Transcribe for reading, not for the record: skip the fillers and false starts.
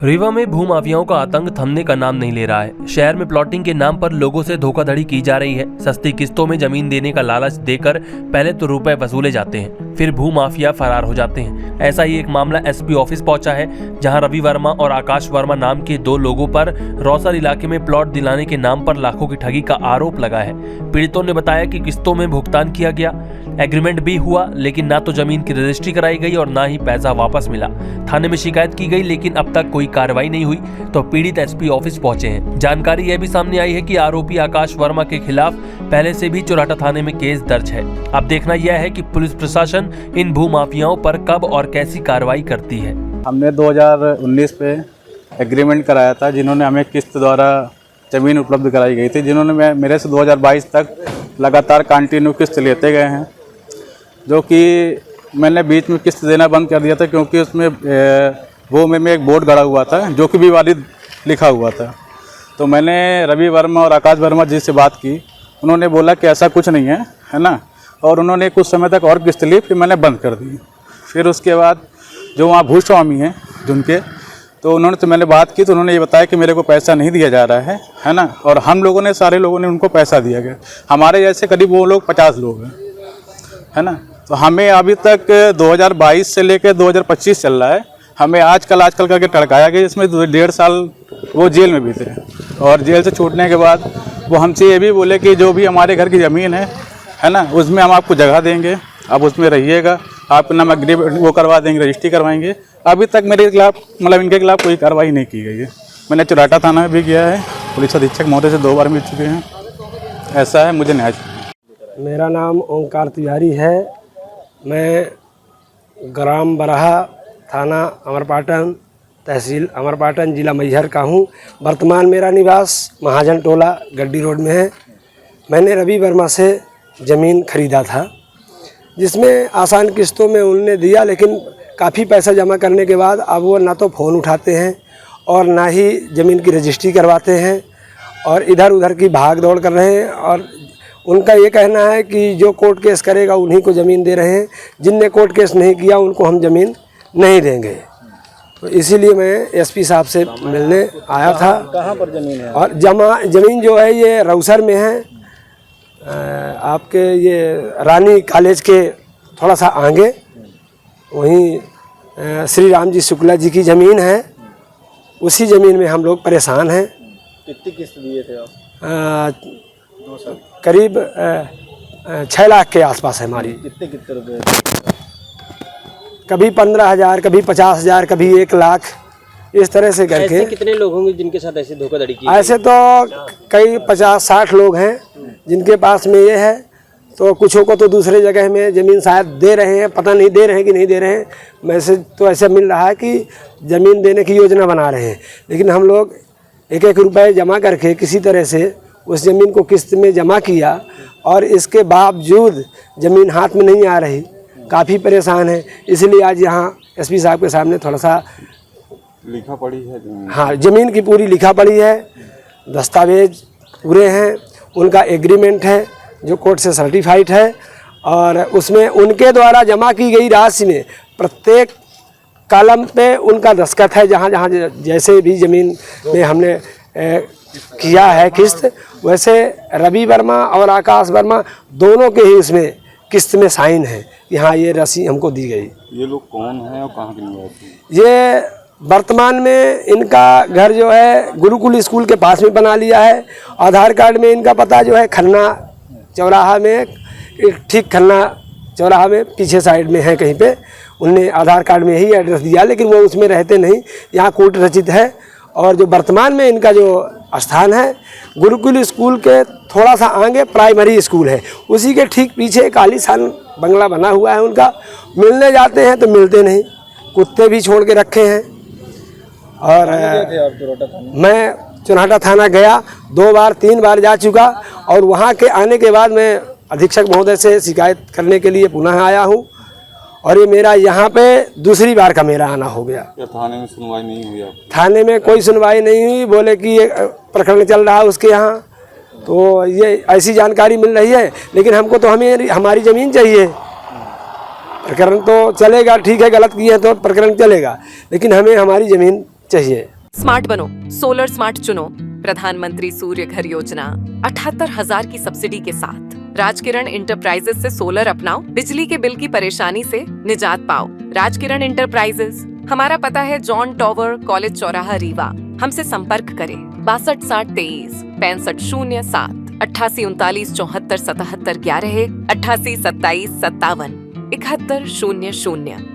रीवा में भूमाफियाओं का आतंक थमने का नाम नहीं ले रहा है। शहर में प्लॉटिंग के नाम पर लोगों से धोखाधड़ी की जा रही है। सस्ती किस्तों में जमीन देने का लालच देकर पहले तो रुपए वसूले जाते हैं, फिर भूमाफिया फरार हो जाते हैं। ऐसा ही एक मामला एसपी ऑफिस पहुंचा है, जहां रवि वर्मा और आकाश वर्मा नाम के दो लोगों पर रौसर इलाके में प्लॉट दिलाने के नाम पर लाखों की ठगी का आरोप लगा है। पीड़ितों ने बताया कि किस्तों में भुगतान किया गया, एग्रीमेंट भी हुआ, लेकिन ना तो जमीन की रजिस्ट्री कराई गई और ना ही पैसा वापस मिला। थाने में शिकायत की गई, लेकिन अब तक कोई कार्रवाई नहीं हुई, तो पीड़ित एसपी ऑफिस पहुंचे हैं। जानकारी यह भी सामने आई है कि आरोपी आकाश वर्मा के खिलाफ पहले से भी चौराहा थाने में केस दर्ज है। अब देखना यह है कि पुलिस प्रशासन इन भूमाफियाओं पर कब और कैसी कार्रवाई करती है। हमने 2019 पे एग्रीमेंट कराया था, जिन्होंने हमें किस्त द्वारा जमीन उपलब्ध कराई गई थी, जिन्होंने मेरे से 2022 तक लगातार कंटिन्यू किस्त लेते गए हैं, जो कि मैंने बीच में किस्त देना बंद कर दिया था, क्योंकि उसमें वो में एक बोर्ड गड़ा हुआ था जो कि विवादित लिखा हुआ था। तो मैंने रवि वर्मा और आकाश वर्मा जी से बात की, उन्होंने बोला कि ऐसा कुछ नहीं है ना, और उन्होंने कुछ समय तक और किस्त ली, फिर मैंने बंद कर दी। फिर उसके बाद जो वहाँ भूस्वामी हैं जिनके, तो उन्होंने तो मैंने बात की, तो उन्होंने ये बताया कि मेरे को पैसा नहीं दिया जा रहा है ना, और हम लोगों ने सारे लोगों ने उनको पैसा दिया गया। हमारे जैसे करीब वो लोग 50 लोग हैं, है ना। तो हमें अभी तक 2022 से लेकर 2025 चल रहा है, हमें आजकल करके टड़काया गया। इसमें 1.5 साल वो जेल में भी थे, और जेल से छूटने के बाद वो हमसे ये भी बोले कि जो भी हमारे घर की ज़मीन है ना, उसमें हम आपको जगह देंगे, आप उसमें रहिएगा, आपके नाम एग्रीमेंट वो करवा देंगे, रजिस्ट्री करवाएंगे। अभी तक मेरे खिलाफ मतलब इनके खिलाफ कोई कार्रवाई नहीं की गई है। मैंने चौराहा थाना में भी किया है, पुलिस अधीक्षक महोदय से 2 बार मिल चुके हैं। ऐसा है, मुझे न्याय चाहिए। मेरा नाम ओंकार तिवारी है। मैं ग्राम बराहा, थाना अमरपाटन, तहसील अमरपाटन, जिला मैहर का हूँ। वर्तमान मेरा निवास महाजन टोला गड्डी रोड में है। मैंने रवि वर्मा से ज़मीन खरीदा था, जिसमें आसान किस्तों में उन्होंने दिया, लेकिन काफ़ी पैसा जमा करने के बाद अब वो ना तो फ़ोन उठाते हैं और ना ही ज़मीन की रजिस्ट्री करवाते हैं, और इधर उधर की भाग दौड़ कर रहे हैं। और उनका ये कहना है कि जो कोर्ट केस करेगा उन्हीं को ज़मीन दे रहे हैं, जिनने कोर्ट केस नहीं किया उनको हम ज़मीन नहीं देंगे। तो इसीलिए मैं एसपी साहब से मिलने आया था। कहाँ पर ज़मीन है? और ज़मीन जो है ये रौसर में है, आपके ये रानी कॉलेज के थोड़ा सा आगे, वहीं श्री राम जी शुक्ला जी की ज़मीन है। उसी ज़मीन में हम लोग परेशान हैं। कितनी किस्त दिए थे आप? करीब 6 लाख के आसपास है हमारी। कितने रुपए? कभी 15,000, कभी 50,000, कभी 1 लाख, इस तरह से करके। ऐसे कितने लोग होंगे जिनके साथ ऐसी धोखाधड़ी की? ऐसे तो कई 50-60 लोग हैं जिनके पास में ये है। तो कुछों को तो दूसरे जगह में ज़मीन शायद दे रहे हैं, पता नहीं दे रहे हैं कि नहीं दे रहे हैं। मैसेज तो ऐसे मिल रहा है कि ज़मीन देने की योजना बना रहे हैं, लेकिन हम लोग 1-1 रुपये जमा करके किसी तरह से उस ज़मीन को किस्त में जमा किया, और इसके बावजूद ज़मीन हाथ में नहीं आ रही, काफ़ी परेशान है। इसलिए आज यहाँ एसपी साहब के सामने थोड़ा सा लिखा पड़ी है। हाँ, ज़मीन की पूरी लिखा पड़ी है, दस्तावेज पूरे हैं, उनका एग्रीमेंट है जो कोर्ट से सर्टिफाइड है, और उसमें उनके द्वारा जमा की गई राशि में प्रत्येक कॉलम पे उनका दस्तखत है। जहाँ जहाँ जैसे भी ज़मीन में हमने किया है किस्त, वैसे रवि वर्मा और आकाश वर्मा दोनों के ही इसमें किस्त में साइन है कि हाँ ये राशि हमको दी गई। ये लोग कौन हैं और कहाँ के निवासी हैं? ये वर्तमान में इनका घर जो है गुरुकुल स्कूल के पास में बना लिया है। आधार कार्ड में इनका पता जो है खन्ना चौराहा में, ठीक खन्ना चौराहा में पीछे साइड में है कहीं पे। उनने आधार कार्ड में ही एड्रेस दिया, लेकिन वो उसमें रहते नहीं, यहाँ कोर्ट रचित है। और जो वर्तमान में इनका जो स्थान है, गुरुकुल स्कूल के थोड़ा सा आगे प्राइमरी स्कूल है, उसी के ठीक पीछे एक आलीशान बंगला बना हुआ है उनका। मिलने जाते हैं तो मिलते नहीं, कुत्ते भी छोड़ के रखे हैं। और मैं चौराहा थाना गया 2 बार 3 बार जा चुका, और वहाँ के आने के बाद मैं अधीक्षक महोदय से शिकायत करने के लिए पुनः आया हूँ, और ये मेरा यहाँ पे दूसरी बार का मेरा आना हो गया। थाने में सुनवाई नहीं हुई? थाने में कोई सुनवाई नहीं हुई, बोले कि ये प्रकरण चल रहा है उसके यहाँ। तो ये ऐसी जानकारी मिल रही है, लेकिन हमको तो हमारी ज़मीन चाहिए। प्रकरण तो चलेगा, ठीक है, गलत किए तो प्रकरण चलेगा, लेकिन हमें हमारी ज़मीन चाहिए। स्मार्ट बनो, सोलर स्मार्ट चुनो। प्रधानमंत्री सूर्य घर योजना 78,000 की सब्सिडी के साथ राजकिरण इंटरप्राइजेस से सोलर अपनाओ, बिजली के बिल की परेशानी से निजात पाओ। राजकिरण इंटरप्राइजेस, हमारा पता है जॉन टॉवर, कॉलेज चौराहा, रीवा। हमसे संपर्क करें 62 60 23 65 07 88 39 74 77 11 88 27 57 71 00।